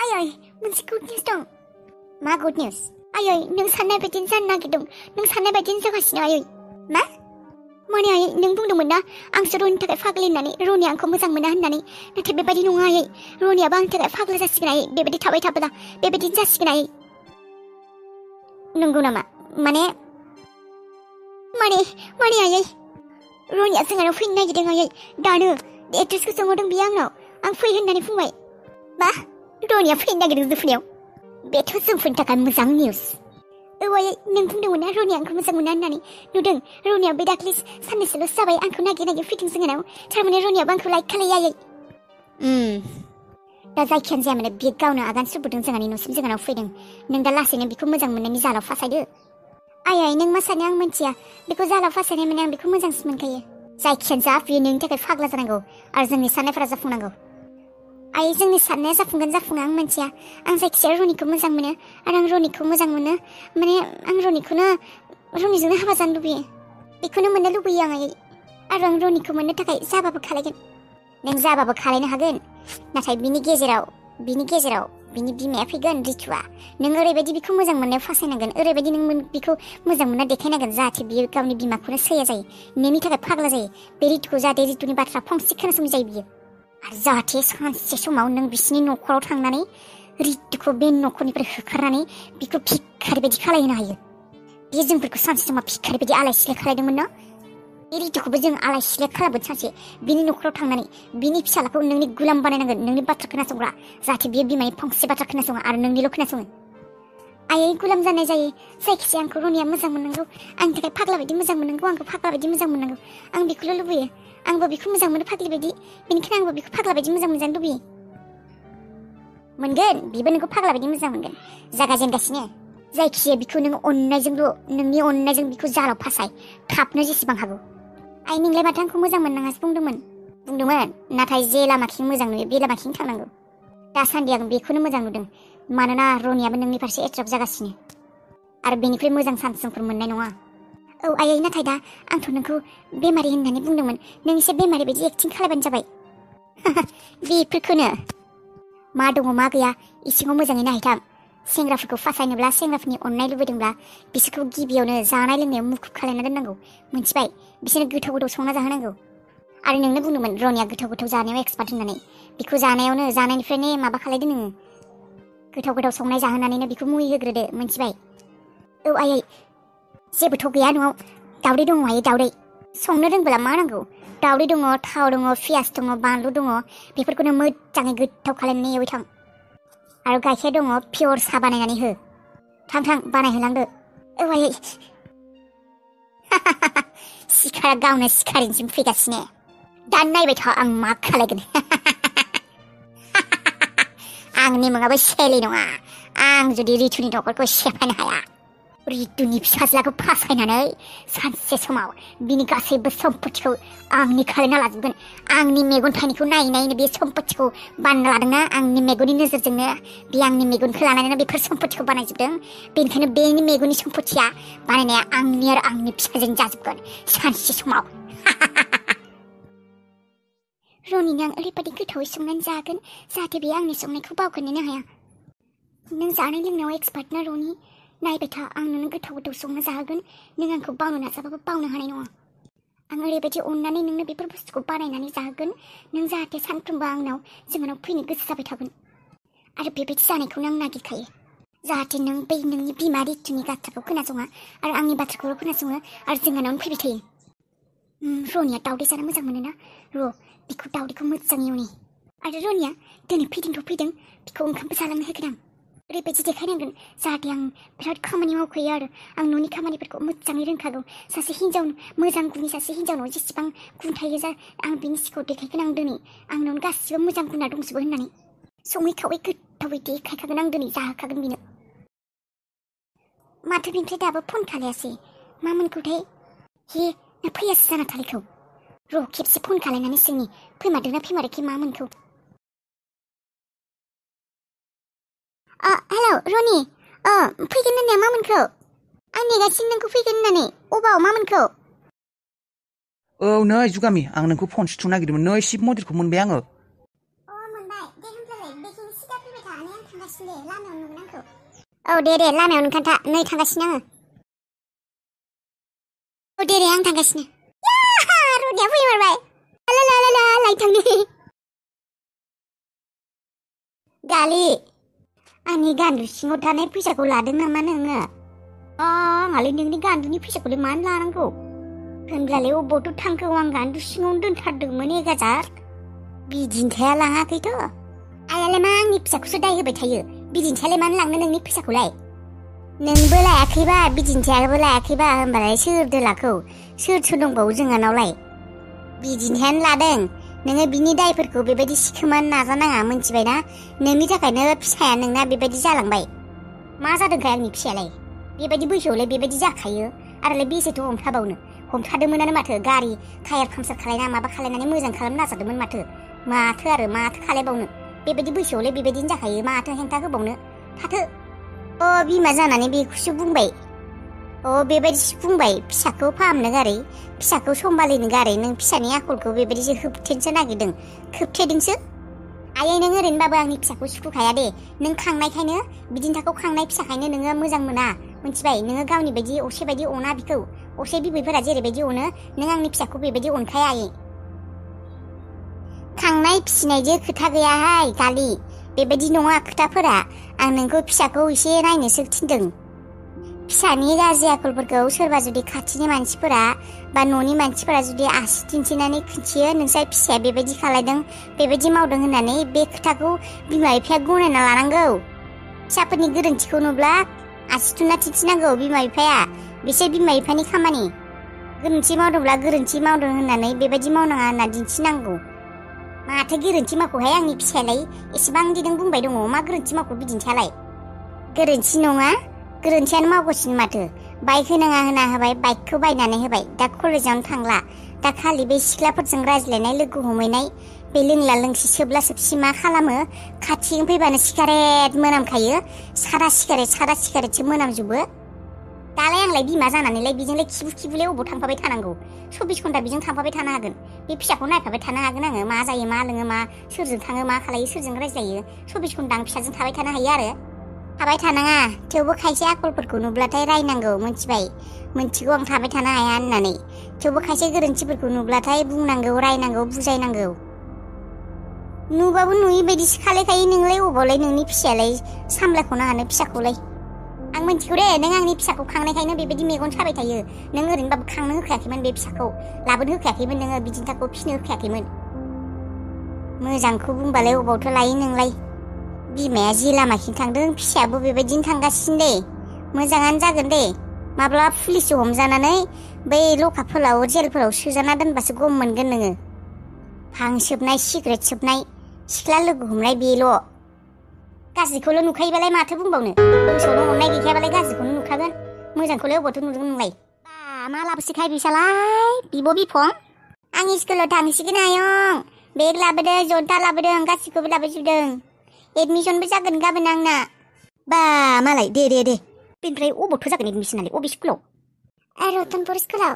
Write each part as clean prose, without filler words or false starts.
आयै मोनसे good news दं मा गुड निउस आयै नों साननाय बायदिनो जानो नागिरदों नों साननाय बायदिनो जागासिनो आयै मा माने आयै नों बुंदोंमोन ना आंसो र'नि थाखाय फाग्लि होननानै र'निया आंखौ मोजां मोना होननानै नाथाय बेबायदि नङा आयै र'नियाबो आंनि थाखाय फाग्ला जासिगोन आयै बेबायदि थाबाय थाब्ला बेबायदिनो जासिगोन आयै नंगौ नामा माने आयै र'निया जोंहानाव फैनो नागिरदों आयै दानो एड्रेसखौ सोंहरदों बियो आंनाव आं फै होननानै बुंबाय मा र'निया फैनो नागिरदों जोंफोरनियाव बेथ' जोंफोरनि थाखाय मोजां निउस औ आयै नों बुंदोंमोन ना र'निया आंखौ मोजां मोना होननानै नुदों र'निया बे दाख्लि साननैसोल'सो जाबाय आंखौ नागिर फैदों जोंहानाव थारमाने र'नियाबो आंखौ लाइक खालायो आयै दा जायखियानो जाया माने बे गावनो आगान सुरबोदों जोंहानि न'सिम जोंहानाव फैदों नों दा लासैनो बेखौ मोजां मोननायनि जालाव फासायदो आयै नों मा सानो आं मिन्थिया बेखौ जालाव फासायनाय माने आं बेखौ मोजांसो मोनखायो जायखियानो जा बियो नोंनि थाखाय फाग्ला जानांगौ आरो जोंनि साननायफोरा जाफुंनांगौ आयै जोंनि साननाया जाफुंगोन जाफुङा आं मिन्थिया आं जायखिजाया र'निखौ मोजां मोनो आरो आं र'निखौ मोजां मोनो माने आं र'निजोंनो हाबा जानो लुबैयो बेखौनो मोननो लुबैयो आं आयै आरो आं र'निखौ मोननो थाखाय जाबाबो खालायगोन नों जाबाबो खालायनो हागोन नाथाय बिनि गेजेराव बिनि बिमाया फैगोन रितुआ नों ओरैबायदि बिखौ मोजां मोननायाव फासायनांगोन ओरैबायदि नों बिखौ मोजां मोनना देखायनांगोन जाहाथे बियो गावनि बिमाखौनो सैया जायो नोंनि थाखाय फाग्ला जायो बे रितुखौ जाहाथे रितुनि बाथ्रा फंसे खोनासङै जायो बियो आरो जाहाथे सानसे समाव नों बिसिनि न'खराव थांनानै रितुखौ बे न'खरनिफ्राय होखारनानै बिखौ भिखारि बायदि खालायहोनो हायो बे जोंफोरखौ सानसे समाव भिखारि बायदि आलाय सिलाय खालायदोंमोन ना बे रितुखौबो जों आलाय सिलाय खालामगोन सानसे बिनि न'खराव थांनानै बिनि फिसालाखौ नोंनि गुलाम बानायनांगोन नोंनि बाथ्रा खोनासंग्रा जाहाथे बियो बिमानि फंसे बाथ्रा खोनासङो आरो नोंनिल' खोनासङो आयै गुलाम जानाय जायो जायखिजाया आंखौ र'निया मोजां मोननांगौ आंनि थाखाय फाग्ला बायदि मोजां मोननांगौ आंखौ फाग्ला बायदि मोजां मोननांगौ आं बेखौल' लुबैयो आंबो बेखौ मोजां मोनो फाग्लि बायदि बेनिखायनो आंबो बेखौ फाग्ला बायदि मोजां मोनजानो लुबैयो मोनगोन बिबो नोंखौ फाग्ला बायदि मोजां मोनगोन जागाजेनगासिनो जायखिजाया बिखौ नों नोंनि अननायजों बिखौ जालाव फासाय थाबनो जेसेबां हागौ आइ नोंलाय माथो आंखौ मोजां मोननाङासो बुंदोंमोन नाथाय जे लामाथिं मोजां नुयो बे लामाथिं थांनांगौ दासान्दि आं बेखौनो मोजां नुदों मानोना र'नियाबो नोंनि फारसे एट्राक्ट जागासिनो आरो बेनिफ्राय मोजां चान्स जोंफोर मोननाय नङा औ आयै नाथाय दा आंथ' नोंखौ बेमारि होननानै बुंदोंमोन नों एसे बेमारि बायदि एक्टिं खालायबानो जाबाय बेफोरखौनो मा दङ मा गैया इसिङाव मोजाङै नायहैथां सेंग्राफोरखौ फासायनोब्ला सेंग्राफोरनि अननाय लुबैदोंब्ला बिसोरखौ गिबियावनो जानाय लोंनायाव मुखुब खालायना दोननांगौ मिन्थिबाय बिसोरनो गोथाव गोथाव संना जाहोनांगौ आरो नोंनो बुंदोंमोन र'निया गोथाव गोथाव जानायाव एक्सपार्ट होननानै बिखौ जानायनिफ्रायनो माबा खालायदो नोङो गोथाव गोथाव संनाय जाहोनानैनो बिखौ मुहि होग्रोदो मिन्थिबाय औ आयै जेबोथ' गैया न'आव दावदै दङ आयै दावदै संनो रोंबोला मा नांगौ दावदै दङ थाव दङ पियास दङ बानलु दङ बेफोरखौनो मोजाङै गोथाव खालामनानै एवबाय थां आरो गाइखेर दङ पियर साहा बानायनानै हो थां बानायहोलांदो औ आयै सिखारा गावनो सिखारिनिसिम फैगासिनो दा नायबाय था आं मा खालायगोन आंनि मुङाबो सेलि नङा आं जुदि रितुनि न'खरखौ सेफायनो हाया रितुनि फिसाज्लाखौ फासायनानै सानसे समाव बिनि गासैबो सम्पथिखौ आंनि खालायना लाजोबगोन आंनि मेगन थाइनैखौ नायैनो बे सम्पथिखौ बानायना लादोंना आंनि मेगननि नोजोरजोंनो बे आंनि मेगनखौ लानानैनो बेफोर सम्पथिखौ बानायजोबदों बेनिखायनो बेनि मेगननि सम्पथिया बानायनाया आंनि आरो आंनि फिसाजों जाजोबगोन सानसे समाव र'निनो आं ओरैबायदि गोथावै संनानै जागोन जाहाथे बे आंनि संनायखौ बावगारनोनो हाया नों जानाय लोंनायाव एक्सपार्ट ना र'नि नायबाय था आं नोंनो गोथाव गोथाव संना जाहोगोन नों आंखौ बावनो नाजाबाबो बावनो हानाय नङा आं ओरैबायदि अननानै नोंनो बेफोर बुस्थुखौ बानायनानै जाहोगोन नों जाहाथे सानफ्रोमबो जोंनाव फैनो गोसो जाबाय थागोन आरो बेबायदि जानायखौनो आं नागिरखायो जाहाथे नों बै नोंनि बिमा रितुनि बाथ्राखौ खोनासङा आरो आंनि बाथ्राखौल' खोनासङो आरो जोंहानावनो फैबाय थायो र'निया दावदै जानो मोजां मोनोना बिखौ दावदैखौ मोजाङै एवनि आरो र'निया दिनै फैदों बिखौ ओंखामबो जालांनो होगोन आं ओरैबायदि देखायनांगोन जाहाथे आं बिराद खामानि मावखायो आरो आं न'नि खामानिफोरखौ मोजाङै रोंखागौ सासे हिन्जाव मोजां गुननि सासे हिन्जावनाव जेसेबां गुन थायो आं बिनि सिगाङाव देखायगोन आं दिनै आंनावनो गासिबो मोजां गुना दंजोबो होननानै सङै खावै गोथावै देखायखागोन आं दिनै जाहोखागोन बिनो माथो बिनिफ्राय दाबो फन खालायासै मा मोनखौथाय हे ना फैयासै जाना थालिखौ खेबसे फन खालायनानै सोंनि फैमारदोंना फैमाराखै मा मोनखौ हेलौ र'नि फैगोन होननाया मा मोनखौ आं नेगासिनो नोंखौ फैगोन होननानै अबाव मा मोनखौ औ नै जुगामि आं नोंखौ फनसो थुनो नागिरदोंमोन नै शिब मन्दिरखौ मोनबाय आङो मोनबाय दे होनब्लालाय बेखिनि सिदा फैबाय था थांगासिनो लामायाव नुगोन आंखौ औ दे लामायाव ओंखारथा नै थांगासिनो आङो औ दे आं थांगासिनो रदिया फैमारबाय लाय थांनो गालि आंनि गान्दु सिङाव थानाय फैसाखौ लादों नामा नोङो आंहालाय नोंनि गान्दुनि फैसाखौलाय मानो लानांगौ होनब्लालाय अबावथ' थांखो आं गान्दु सिङावनो दोनथारदोंमोन 1000 बिदिन्थाया लाङाखैथ' आइयालाय मा आंनि फिसाखौसो दाय होबाय थायो बिदिन्थायालाय मानो लांनो नोंनि फैसाखौलाय नोंबो लायाखैबा बिदिन्थायाबो लायाखैबा होनबालाय सोर दोलाखौ सोर दंबावो जोंहानावलाय बिदिन्थायानो लादों नोङो बिनि दायफोरखौ बेबायदि सिखोमानो नाजानाङा मोनथिबायना नोंनि थाखायनो फिसाया नोंना बेबायदि जालांबाय मा जादोंखाय आंनि फिसायालाय बेबायदि बैसोआवलाय बेबायदि जाखायो आरोलाय बेसेथ' हमथाबावनो हमथादोंमोनानो माथो गारि टायार पाम्पसार खालायना माबा खालायनानै मोजां खालामनो नाजादोंमोन माथो खालायबावनो बेबायदि बैसोआवलाय बेबायदिनो जाखायो माथो हेंथा होबावनो थाथो बिमा जानानै बेखौसो बुंबाय बेबायदिसो बुंबाय फिसाखौ फाहामनो गारै फिसाखौ सम्भालिनो गारै नों फिसानि आखलखौ बेबायदिसो होबथेनोसो नागिरदों खोबथेदोंसो आयै नों ओरैनोबाबो आंनि फिसाखौ सुखुखाया दे नों खांनायखायनो बिदिन्थाखौ खांनाय फिसाखायनो नोङो मोजां मोना मोनथिबाय नोङो गावनि बायदि असे बायदि अना बिखौ असे बिबैफोरा जेरैबायदि अनो नों आंनि फिसाखौ बेबायदि अनखाया आयै खांनाय फिसिनायजों खोथा गैयाहाय गालि बेबायदि नङा खोथाफोरा आं नोंखौ फिसाखौ एसे नायनोसो थिनदों फिसानि गाज्रि आखलफोरखौ सोरबा जुदि खाथिनि मानसिफोरा बा न'नि मानसिफोरा जुदि आसि दिन्थिनानै खिन्थियो नोंस्रा फिसाया बेबायदि खालायदों बेबायदि मावदों होननानै बे खोथाखौ बिमा बिफाया गनायना लानांगौ फिसाफोरनि गोरोन्थिखौ नुब्ला आसि थुना दिन्थिनांगौ बिमा बिफाया बिसोर बिमा बिफानि खामानि गोरोन्थि मावदोंब्ला गोरोन्थि मावदों होननानै बेबायदि मावनाङा होनना दिन्थिनांगौ माथो गोरोन्थि मावखौहाय आंनि फिसायालाय एसेबां दिदों बुंबाय दङ मा गोरोन्थि मावखौ बिदिन्थियालाय गोरोन्थि नङा गोरोन्थियानो मावगासिनो माथो बाइक होना होबाय बाइकखौ बायनानै होबाय दा कलेजावनो थांला दा खालि बे सिख्लाफोरजों रायज्लायनाय लोगो हमहैनाय बे लोंला लोंसि सोबला सोबसि मा खालामो खाथिजों फैबानो सिगारेट मोनामखायो सादा सिगारेटसो मोनामजोबो दालाय आंलाय बिमा जानानैलाय बेजोंलाय खिबुलाय अबाव थांफाबाय थानांगौ 24 घन्टा बेजों थांफाबाय थानो हागोन बे फिसाखौ नायफाबाय थानो हागोन आङो मा जायो मा लोङो मा सोरजों थाङो मा खालायो सोरजों रायज्लायो 24 घन्टा आं फिसाजों थाबाय थानो हायो आरो थाबाय थानाङा थेवबो खायसे आखलफोरखौ नुब्लाथाय रायनांगौ मोनथिबाय मोनथिगौ आं थाबाय थानो हाया होननानै थेवबो खायसे गोरोन्थिफोरखौ नुब्लाथाय बुंनांगौ रायनांगौ बुजायनांगौ नुबाबो नुयि बायदिसो खालायखायो नोंलाय अबावलाय नोंनि फिसायालाय सामलायख'नो हानो फिसाखौलाय आं मिन्थिगौ दे नों आंनि फिसाखौ खांनायखायनो बेबायदि मेगन साबाय थायो नों ओरैनोबाबो खांनो होखायाखैमोन बे फिसाखौ लाबोनो होखायाखैमोन नोङो बिदिन्थाखौ फिनो होखायाखैमोन मोजांखौ बुंबालाय अबावथो लायो नोंलाय बिमाया जि लामाखिन थांदों फिसायाबो बेबायदिनो थांगासिनो दे मोजाङानो जागोन दे माब्ला पुलिसजों हमजानानै बै लकापफोराव जेलफोराव सोजाना दोनबासो गम मोनगोन नोङो भां सोबनाय सिगारेट सोबनाय सिख्ला लोगो हमनाय बेल' गाज्रिखौल' नुखायोबालाय माथो बुंबावनो गोसोआवनो अननाय गैखायाबालाय गाज्रिखौनो नुखागोन मोजांखौलाय अबावथो नुदों नोंलाय मा लाबोसैखाय बिसालाय बिब' बिफं आं स्कुलाव थांसिगोन आयं बेग लाबोदों जन्था लाबोदों गासिखौबो लाबोजोबदों एडमिसनबो जागोन गाबोन आंना बा मालाय दे बेनिफ्राय अबावथ' जागोन एडमिसनालाय अबे स्कुलाव रतनपुर स्कुलाव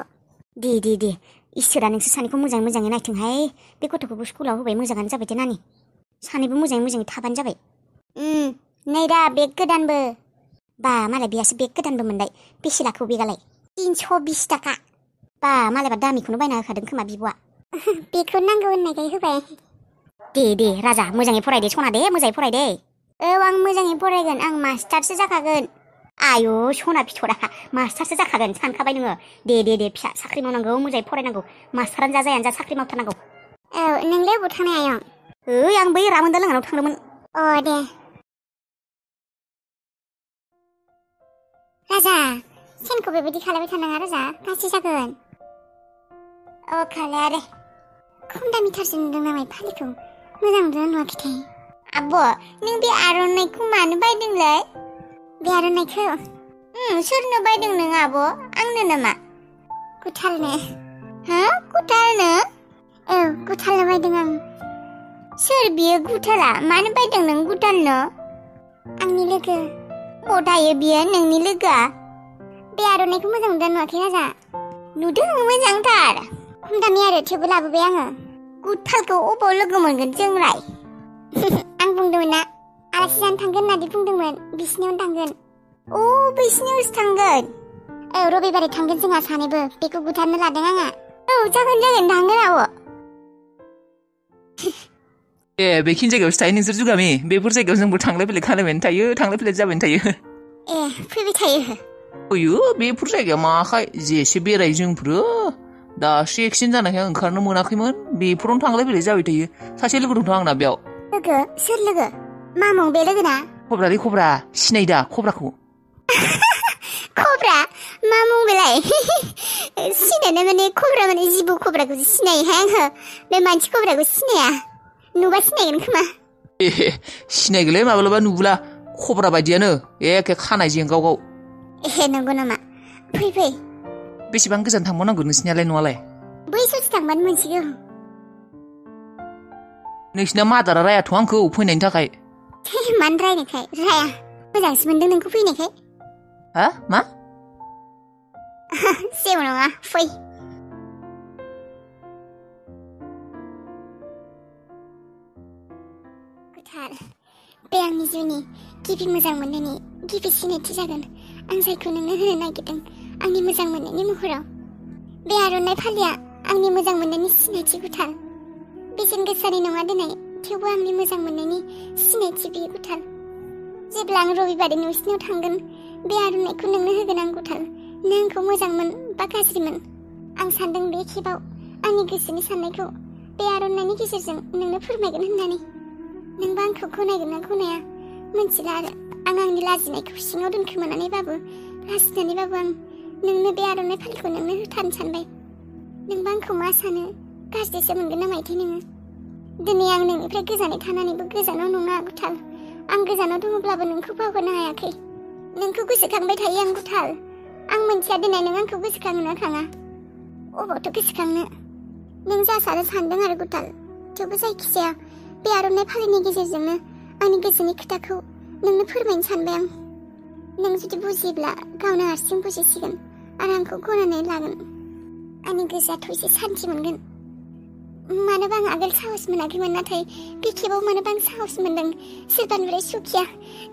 दे इसोरा नोंसोर सानैखौ मोजाङै नायथोंहाय बे गथ'खौबो स्कुलाव होबाय मोजाङानो जाबाय दे नानि सानैबो मोजाङै थाबानो जाबाय नै दा बेग गोदानबो बा मालाय बेयासो बेग गोदानबो मोनबाय बेसे लाखौ बेगालाय 320 थाखा बा मालायबा दामिखौनो बायना होखादों खोमा बिब'आ बेखौ नांगौ होननायखाय होबाय दे राजा मोजाङै फरायदे सना दे मोजाङै फरायदे औ आं मोजाङै फरायगोन आं मास्टारसो जाखागोन आयु सना बिथरा मास्टारसो जाखागोन सानखाबाय नोङो दे फिसा साख्रि मावनांगौ मोजाङै फरायनांगौ मास्टारानो जायानो जा साख्रि मावथारनांगौ औ नोंलाय अबाव थांनाय आयं आं बै रामोनदा लोंनायाव थांदोंमोन दे राजा सेनखौ बेबायदि खालामबाय थानाङा राजा गाज्रि जागोन खालाया दे खम दामिथारसो नुदों नामा फालिखौ मोजां नुदों नुवाखैथाय आब' नों बे आर'नाइखौ मानो बायदोंलाय बे आर'नाइखौ सोरनो बायदों नों आब' आंनो नामा गुथालनो गुथालनो औ गुथालनो बायदों आं सोर बियो गुथाला मानो बायदों नों गुथालनो आंनि लोगो बबाव थायो बियो नोंनि लोगोआ बे आर'नाइखौ मोजां नुदों नुवाखै राजा नुदों मोजांथार खम दामि आरो थेवबो लाबोबाय आङो गुथालखौ अबाव लोगो मोनगोन जोंलाय आं बुंदोंमोन ना आलासि जानो थांगोन होननानै बुंदोंमोन बिसिनियावनो थांगोन बैसिनियावसो थांगोन रबिबारै थांगोन जोंहा सानैबो बेखौ बुथारनो लादों आंहा जागोन थांगोन आब' ए बेखिनि जायगायावसो थायो नोंसोर जुगामि बेफोर जायगायाव जोंबो थांलाय फैलाय खालामबायानो थायो थांलाय फैलाय जाबायानो थायो ए फैबाय थायो अयो बेफोर जायगाया माखाय जेसे बेरायो जोंफोरो दासो एक्सिडेन्ट जानायखाय ओंखारनो मोनाखैमोन बेफोरावनो थांलाय फैलाय जाबाय थायो सासे लोगो दंथ' आंना बेयाव लोगो सोर लोगो मामों बे लोगोना खब्रा सिनायो दा खब्राखौ खब्रा मामों बेलाय सिनायना माने खब्रा माने जिबौ खब्राखौसो सिनायोहाय आङो बे मानसि खब्राखौ सिनाया नुबा सिनायगोन खोमा सिनायगोनलै माब्लाबा नुब्ला खब्रा बायदियानो एखे खानाय जेंगाव नंगौ नामा फै बेसेबां गोजान थांबावनांगौ नोंसिनियालाय न'आलाय बै ससे थांबानो मोनसिगौ नोंसिना मादारा रायाथ' आंखौ फैनायनि थाखाय मानो रायनायखाय राया मोजांसो मोनदों नोंखौ फैनायखाय हा मा जेबो नङा फै गोथार बे आंनि जिउनि गिबि मोजां मोननायनि गिबि सिनायथि जागोन आं जायखौ नोंनो होनो नागिरदों आंनि मोजां मोननायनि महराव बे आर'नाइ फालिया आंनि मोजां मोननायनि सिनायथि गुथाल बेसेन गोसानि नङा दिनै थेवबो आंनि मोजां मोननायनि सिनायथि बियो गुथाल जेब्ला आं रबिबारै नोंसिनियाव थांगोन बे आर'नाइखौ नोंनो होगोन आं गुथाल नों आंखौ मोजां मोन बा गाज्रिमोन आं सानदों बे खेबाव आंनि गोसोनि साननायखौ बे आर'नाइनि गेजेरजों नोंनो फोरमायगोन होननानै नोंबा आंखौ गनायगोन ना गनाया मिथिला आरो आं आंनि लाजिनायखौ सिङाव दोनखोमानानैबाबो लाजिनानैबाबो आं नोंनो बे आर'नाइ फालिखौ नोंनो होथारनो सानबाय नोंबा आंखौ मा सानो गाज्रिसो मोनगोन ना मायथाय नोङो दिनै आं नोंनिफ्राय गोजानै थानानैबो गोजानाव नङा गुथाल आं गोजानाव दङब्लाबो नोंखौ बावगारनो हायाखै नोंखौ गोसोखांबाय थायो आं गुथाल आं मोनथिया दिनै नों आंखौ गोसोखाङो ना खाङा अबावथ' गोसोखांनो नों जा सानो सानदों आरो गुथाल थेवबो जायखिजाया बे आर'नाइ फालिनि गेजेरजोंनो आंनि गोसोनि खोथाखौ नोंनो फोरमायनो सानबाय आं नों जुदि बुजियोब्ला गावनो हारसिं बुजिसिगोन आरो आंखौ गनायनानै लागोन आंनि गोसोआथ' एसे सान्थि मोनगोन मानोबा आं आगोल साहस मोनाखैमोन नाथाय बे खेबाव मानोबा आं साहस मोनदों सोरबानिफ्राय सुखिया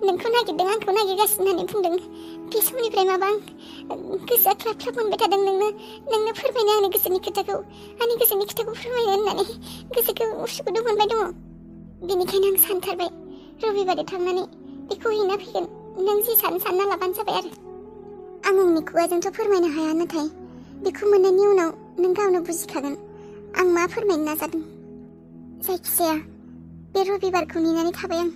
नोंखौ नागिरदों आंखौ नागिरगासिनो होननानै बुंदों बे समनिफ्राय माबा आं गोसोआ ख्लाब ख्लाब मोनबाय थादों नोंनो फोरमायनो आंनि गोसोनि खोथाखौ फोरमायनो होननानै गोसोखौ उसुखुदु मोनबाय दङ बेनिखायनो आं सानथारबाय रबिबारै थांनानै बेखौ हैना फैगोन नों जि सानना लाबानो जाबाय आरो आं आंनि खुगाजोंथ' फोरमायनो हाया नाथाय बेखौ मोननायनि उनाव नों गावनो बुजिखागोन आं मा फोरमायनो नाजादों जायखिजाया बे रबिबारखौ नेनानै थाबाय आं